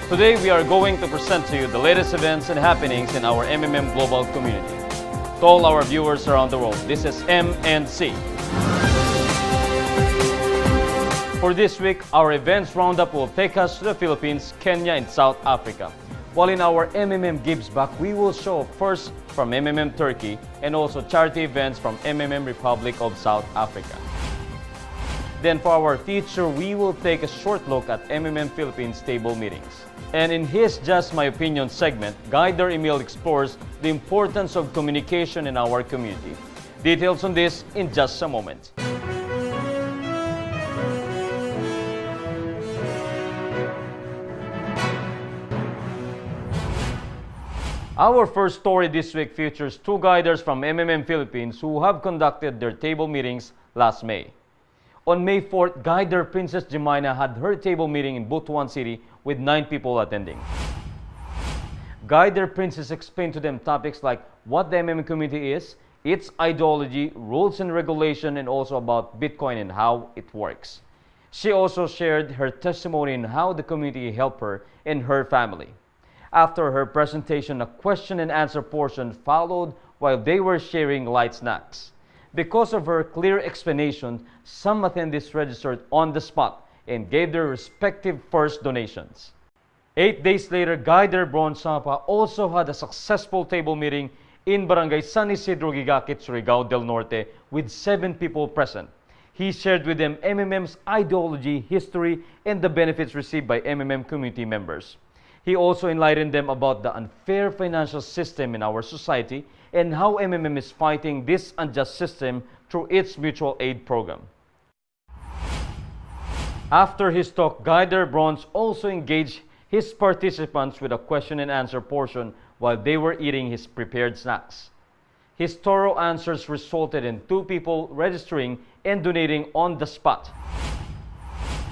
Today we are going to present to you the latest events and happenings in our MMM global community. To all our viewers around the world, this is M&C. For this week, our events roundup will take us to the Philippines, Kenya, and South Africa. While in our MMM Gives Back, we will show first from MMM Turkey and also charity events from MMM Republic of South Africa. Then for our feature, we will take a short look at MMM Philippines table meetings. And in his Just My Opinion segment, Guider Emil explores the importance of communication in our community. Details on this in just a moment. Our first story this week features two guiders from MMM Philippines who have conducted their table meetings last May. On May 4th, Guider Princess Jemina had her table meeting in Butuan City with 9 people attending. Guider Princess explained to them topics like what the MMM community is, its ideology, rules and regulation, and also about Bitcoin and how it works. She also shared her testimony on how the community helped her and her family. After her presentation, a question and answer portion followed while they were sharing light snacks. Because of her clear explanation, some attendees registered on the spot and gave their respective first donations. 8 days later, Guider Bron Sapa also had a successful table meeting in Barangay San Isidro Gigakit, Surigao del Norte with 7 people present. He shared with them MMM's ideology, history, and the benefits received by MMM community members. He also enlightened them about the unfair financial system in our society and how MMM is fighting this unjust system through its mutual aid program. After his talk, Guider Bronze also engaged his participants with a question and answer portion while they were eating his prepared snacks. His thorough answers resulted in 2 people registering and donating on the spot.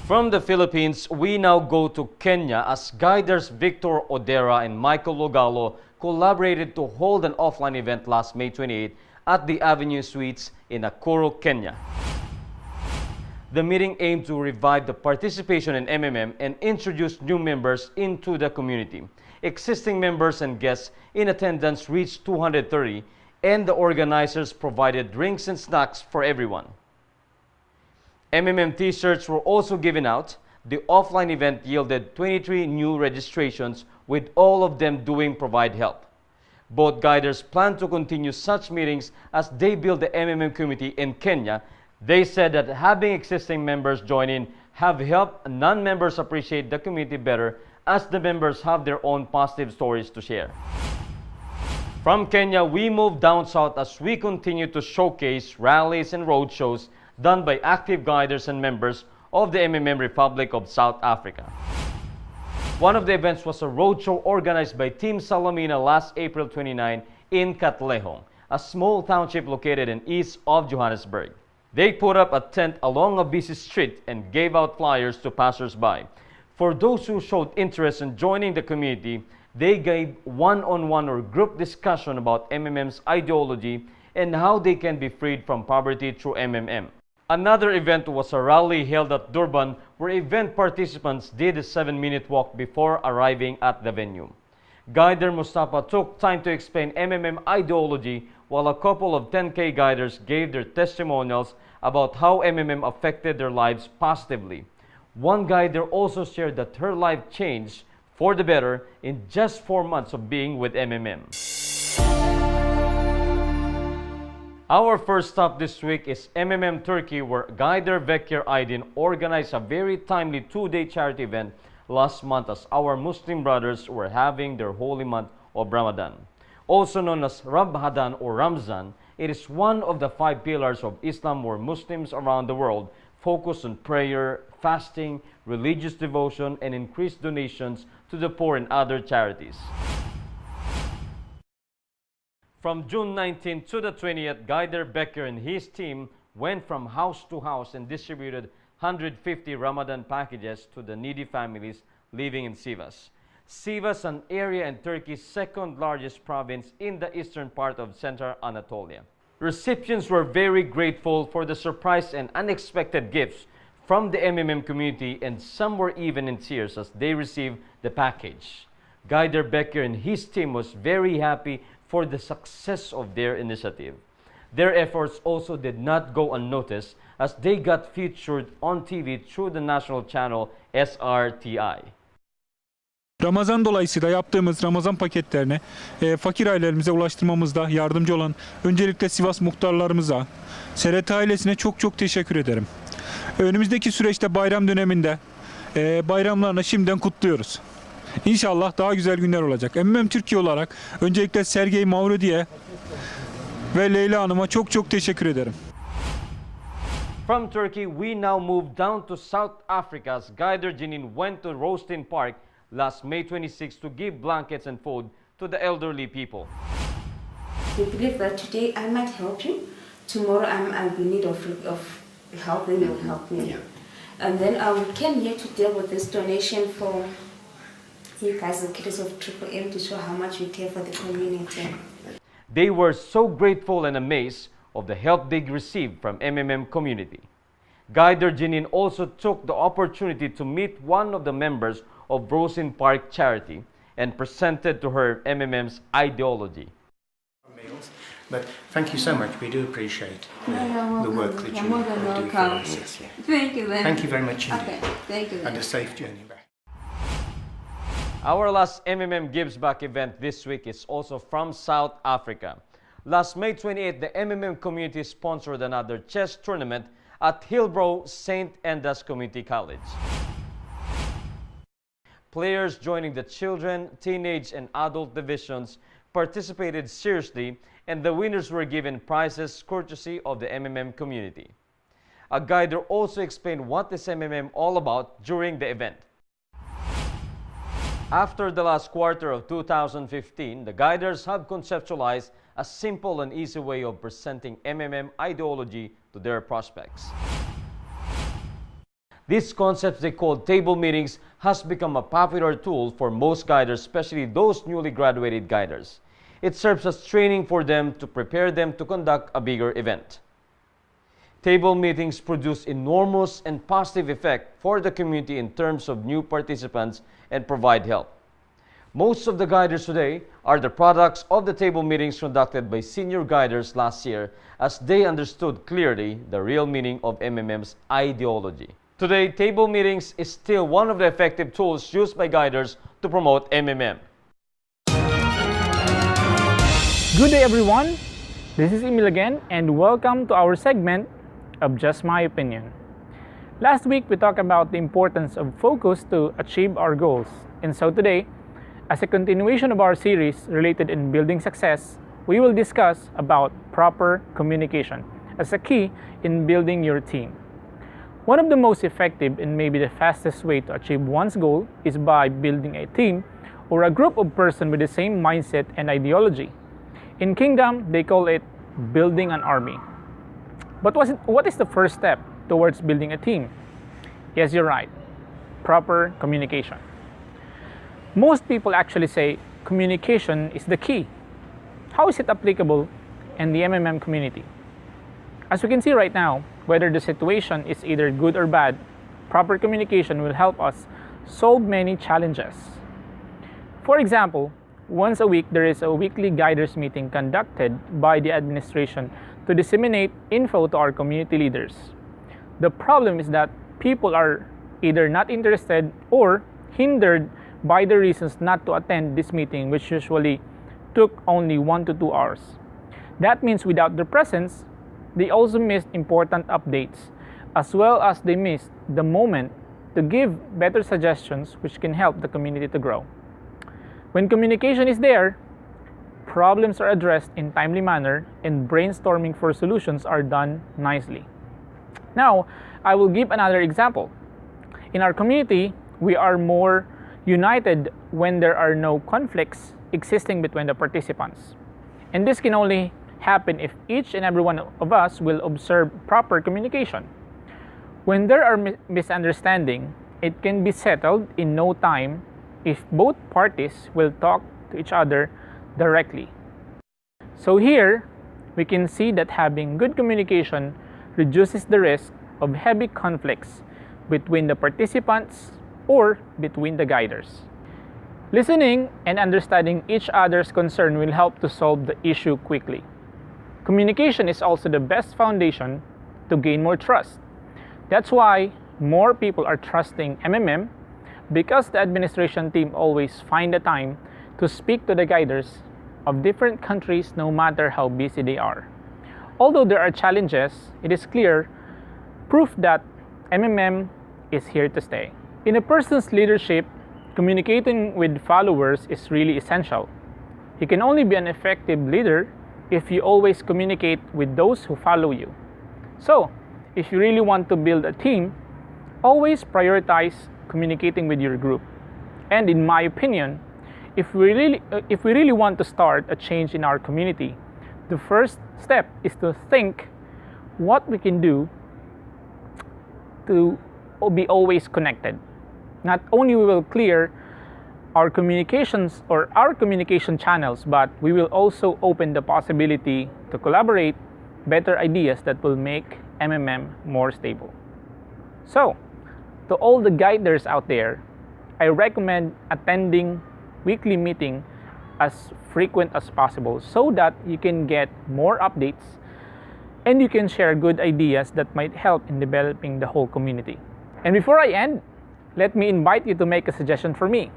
From the Philippines, we now go to Kenya as Guiders Victor Odera and Michael Logalo collaborated to hold an offline event last May 28 at the Avenue Suites in Nakuru, Kenya. The meeting aimed to revive the participation in MMM and introduce new members into the community. Existing members and guests in attendance reached 230, and the organizers provided drinks and snacks for everyone. MMM t-shirts were also given out. The offline event yielded 23 new registrations, with all of them doing provide help. Both guiders plan to continue such meetings as they build the MMM community in Kenya. They said that having existing members join in have helped non-members appreciate the community better as the members have their own positive stories to share. From Kenya, we move down south as we continue to showcase rallies and roadshows done by active guiders and members of the MMM Republic of South Africa. One of the events was a roadshow organized by Team Salamina last April 29 in Katlehong, a small township located in east of Johannesburg. They put up a tent along a busy street and gave out flyers to passers-by. For those who showed interest in joining the community, they gave one-on-one or group discussion about MMM's ideology and how they can be freed from poverty through MMM. Another event was a rally held at Durban where event participants did a 7-minute walk before arriving at the venue. Guider Mustafa took time to explain MMM ideology while a couple of 10K guiders gave their testimonials about how MMM affected their lives positively. One guider also shared that her life changed for the better in just 4 months of being with MMM. Our first stop this week is MMM Turkey, where Guider Bekir Aydin organized a very timely 2-day charity event last month as our Muslim brothers were having their holy month of Ramadan. Also known as Rabhadan or Ramzan, it is one of the 5 pillars of Islam where Muslims around the world focus on prayer, fasting, religious devotion, and increased donations to the poor and other charities. From June 19 to the 20th, Guider Bekir and his team went from house to house and distributed 150 Ramadan packages to the needy families living in Sivas. Sivas, an area in Turkey's second largest province in the eastern part of Central Anatolia. Recipients were very grateful for the surprise and unexpected gifts from the MMM community, and some were even in tears as they received the package. Guider Becker and his team was very happy for the success of their initiative. Their efforts also did not go unnoticed as they got featured on TV through the national channel SRTI. Ramazan dolayısıyla yaptığımız Ramazan paketlerini fakir ailelerimize ulaştırmamızda yardımcı olan öncelikle Sivas muhtarlarımıza, SRT ailesine çok teşekkür ederim. Önümüzdeki süreçte bayram döneminde bayramlarını şimdiden kutluyoruz. İnşallah daha güzel günler olacak. MMM Türkiye olarak öncelikle Sergey Mavrodi'ye ve Leyla Hanım'a çok teşekkür ederim. From Turkey, we now move down to South Africa as Guider Jeanine went to Roastin Park last May 26 to give blankets and food to the elderly people. We believe that today I might help you, tomorrow I'm in need of help, then you'll help me. Yeah. And then we came here today with this donation for you guys, the kids of Triple M, to show how much we care for the community. They were so grateful and amazed of the help they received from MMM community. Guider Jeanine also took the opportunity to meet one of the members of Rosin Park charity and presented to her MMM's ideology. Meals, but thank you so much. We do appreciate the work that you do for us. Yes, yeah. Thank you then. Thank you very much indeed. Okay, thank you then. And a safe journey back. Our last MMM Gives Back event this week is also from South Africa. Last May 28, the MMM community sponsored another chess tournament at Hillbrow St. Enda's Community College. Players joining the children, teenage, and adult divisions participated seriously, and the winners were given prizes courtesy of the MMM community. A guider also explained what is MMM all about during the event. After the last quarter of 2015, the guiders have conceptualized a simple and easy way of presenting MMM ideology to their prospects. This concept they call table meetings has become a popular tool for most guiders, especially those newly graduated guiders. It serves as training for them to prepare them to conduct a bigger event. Table meetings produce enormous and positive effect for the community in terms of new participants and provide help. Most of the guiders today are the products of the table meetings conducted by senior guiders last year as they understood clearly the real meaning of MMM's ideology. Today, table meetings is still one of the effective tools used by guiders to promote MMM. Good day everyone, this is Emil again and welcome to our segment of Just My Opinion. Last week we talked about the importance of focus to achieve our goals, and so today, as a continuation of our series related in building success, we will discuss about proper communication as a key in building your team. One of the most effective and maybe the fastest way to achieve one's goal is by building a team or a group of persons with the same mindset and ideology. In Kingdom, they call it building an army. But what is the first step towards building a team? Yes, you're right. Proper communication. Most people actually say communication is the key. How is it applicable in the MMM community? As we can see right now, whether the situation is either good or bad, proper communication will help us solve many challenges. For example, once a week there is a weekly guiders meeting conducted by the administration to disseminate info to our community leaders. The problem is that people are either not interested or hindered by the reasons not to attend this meeting, which usually took only 1 to 2 hours. That means without their presence, they also missed important updates, as well as they missed the moment to give better suggestions which can help the community to grow. When communication is there, problems are addressed in timely manner and brainstorming for solutions are done nicely. Now, I will give another example. In our community, we are more united when there are no conflicts existing between the participants. And this can only happen if each and every one of us will observe proper communication. When there are misunderstandings, it can be settled in no time if both parties will talk to each other directly. So here, we can see that having good communication reduces the risk of heavy conflicts between the participants, or between the guiders. Listening and understanding each other's concern will help to solve the issue quickly. Communication is also the best foundation to gain more trust. That's why more people are trusting MMM, because the administration team always find the time to speak to the guiders of different countries no matter how busy they are. Although there are challenges, it is clear proof that MMM is here to stay. In a person's leadership, communicating with followers is really essential. You can only be an effective leader if you always communicate with those who follow you. So, if you really want to build a team, always prioritize communicating with your group. And in my opinion, if we really want to start a change in our community, the first step is to think what we can do to be always connected. Not only we will clear our communications or our communication channels, but we will also open the possibility to collaborate better ideas that will make MMM more stable. So, to all the guiders out there, I recommend attending weekly meeting as frequent as possible so that you can get more updates and you can share good ideas that might help in developing the whole community. And before I end, let me invite you to make a suggestion for me.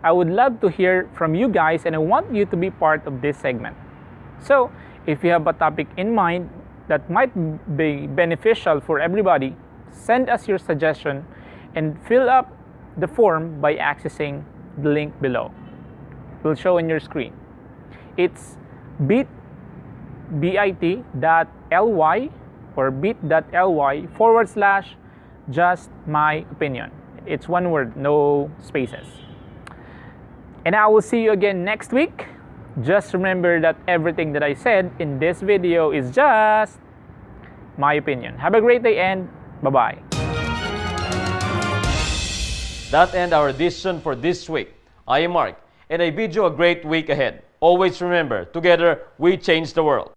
I would love to hear from you guys and I want you to be part of this segment. So, if you have a topic in mind that might be beneficial for everybody, send us your suggestion and fill up the form by accessing the link below. It will show on your screen. It's bit.ly or bit.ly/just my opinion. It's one word, no spaces. And I will see you again next week. Just remember that everything that I said in this video is just my opinion. Have a great day and bye-bye. That ends our edition for this week. I am Mark, and I bid you a great week ahead. Always remember, together we change the world.